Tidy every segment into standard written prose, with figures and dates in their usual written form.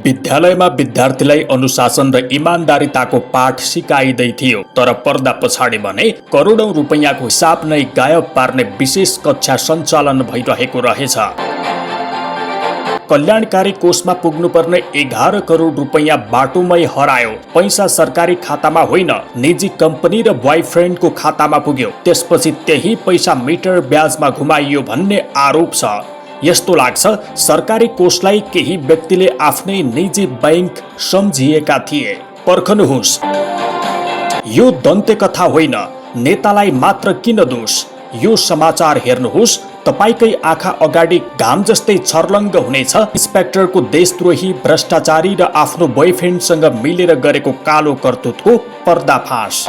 विद्यालयमा विद्यार्थीलाई अनुशासन र इमानदारीताको पाठ सिकाइदै थियो, तर पर्दा पछाडि भने करोडौं रुपैयाँको हिसाब नै गायब पार्ने विशेष कक्षा सञ्चालन भइरहेको रहेछ। कल्याणकारी कोषमा पुग्नुपर्ने 11 करोड रुपैयाँ बाटोमै हरायो। पैसा सरकारी खातामा होइन, निजी कम्पनी र ब्वायफ्रेन्डको खातामा पुग्यो। त्यसपछि त्यही पैसा मिटर ब्याजमा घुमाइयो भन्ने आरोप छ। यस्तो लाग्छ सरकारी कोषलाई केही व्यक्तिले आफ्नै निजी बैंक सम्झिएका थिए। पर्खनुहोस्, यो दन्ते कथा होइन। नेतालाई मात्र किन दोष? यो समाचार हेर्नुहोस्, तपाईकै आँखा अगाडि घाम जस्तै छर्लङ्ग हुनेछ। इन्स्पेक्टरको देशद्रोही, भ्रष्टाचारी र आफ्नो बोयफ्रेन्डसँग मिलेर गरेको कालो करतुतको पर्दाफास।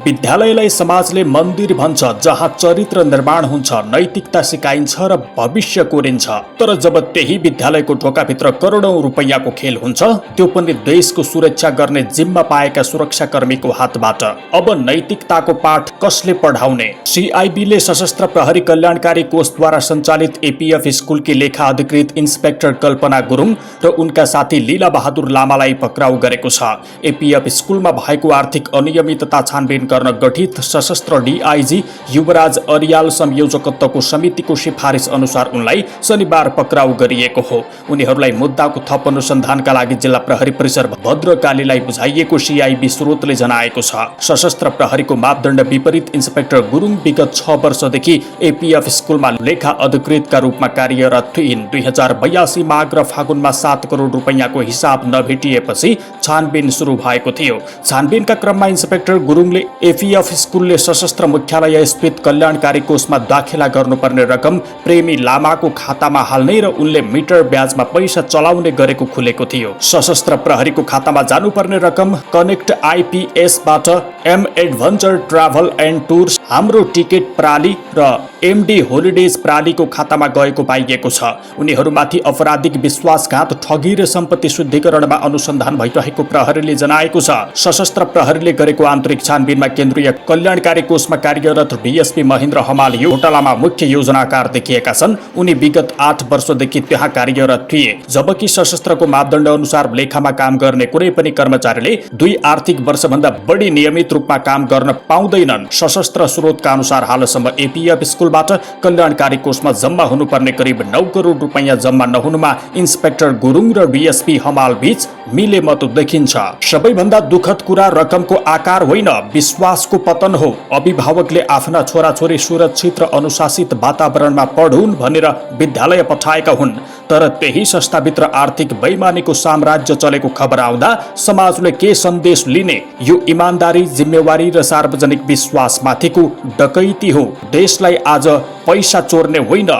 विद्यालयलाई समाजले मन्दिर भन्छ, जहाँ चरित्र निर्माण हुन्छ, नैतिकता सिकाइन्छ र भविष्य कोरिन्छ। तर जब त्यही विद्यालयको ढोकाभित्र करोडौं रुपैयाँको खेल हुन्छ, त्यो पनि देशको सुरक्षा गर्ने जिम्मा पाएका सुरक्षाकर्मीको हातबाट, अब नैतिकताको पाठ कसले पढाउने? सीआईबीले सशस्त्र प्रहरी कल्याणकारी कोषद्वारा सञ्चालित एपीएफ स्कुलकी लेखा अधिकृत इन्स्पेक्टर कल्पना गुरुङ र उनका साथी लीला बहादुर लामालाई पक्राउ गरेको छ। एपीएफ स्कुलमा भएको आर्थिक अनियमितता छानबिन गर्न गठित सशस्त्र डीआईजी युवराज अरियाल संयोजकत्वको समितिको सिफारिस अनुसार उनलाई शनिबार पक्राउ गरिएको हो। उनीहरूलाई मुद्दाको थप अनुसन्धानका लागि जिल्ला प्रहरी परिसर भद्रकालीलाई बुझाइएको सीआईबी स्रोतले जनाएको छ। सशस्त्र प्रहरीको मापदण्ड विपरीत इन्स्पेक्टर गुरुङ विगत 6 वर्षदेखि एपीएफ स्कुलमा लेखा अधिकृतका रूपमा कार्यरत थिइन्। 2082 माघ र फागुनमा 7 करोड रुपैयाँको हिसाब नभेटिएपछि छानबिन सुरु भएको थियो। छानबिनका क्रममा इन्स्पेक्टर गुरुङले एपीएफ स्कुलले सशस्त्र मुख्यालय स्थित कल्याणकारी कोषमा दाखिला गर्नुपर्ने रकम प्रेमी लामाको खातामा हाल्ने र उनले मिटर ब्याजमा पैसा चलाउने गरेको खुलेको थियो। सशस्त्र प्रहरीको खातामा जानुपर्ने रकम कनेक्ट आईपीएसबाट M Adventure Travel and Tours, हाम्रो टिकट प्राली र एमडी होलिडेज प्रालीको खातामा गएको पाइएको छ। उनीहरूमाथि अपराधिक विश्वासघात, ठगी र सम्पत्ति शुद्धिकरणमा अनुसन्धान भइरहेको प्रहरीले जनाएको छ। सशस्त्र प्रहरीले गरेको आन्तरिक छानबिनमा केन्द्रीय कल्याणकारी कोषमा कार्यरत डीएसपी महेन्द्र हमाल यो घोटालामा मुख्य योजनाकार देखिएका छन्। उनी विगत 8 वर्षदेखि त्यहाँ कार्यरत थिए। जबकि सशस्त्रको मापदण्ड अनुसार लेखामा काम गर्ने कुनै पनि कर्मचारीले 2 आर्थिक वर्षभन्दा बढी नियमित रूपमा काम गर्न पाउँदैनन्। सशस्त्र स्रोतका अनुसार हालसम्म एपीएफ स्कुलबाट कल्याणकारी कोषमा जम्मा हुनुपर्ने करिब 9 करोड रुपैयाँ जम्मा नहुनुमा इन्स्पेक्टर गुरुङ र डीएसपी हमाल बीच मिलेमत देखिन्छ। सबैभन्दा दुःखद कुरा रकमको आकार होइन, विश्वासको पतन हो। अभिभावकले आफ्ना छोराछोरी सुरक्षित र अनुशासित वातावरणमा पढुन् भनेर विद्यालय पठाएका हुन्, तर त्यही संस्थाभित्र आर्थिक बेइमानीको साम्राज्य चलेको खबर आउँदा समाजले के सन्देश लिने? यो इमानदारी, जिम्मेवारी र सार्वजनिक विश्वासमाथिको डकैती हो। देशलाई आज पैसा चोर्ने होइन,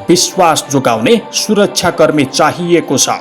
विश्वास जोगाउने सुरक्षाकर्मी चाहिएको छ।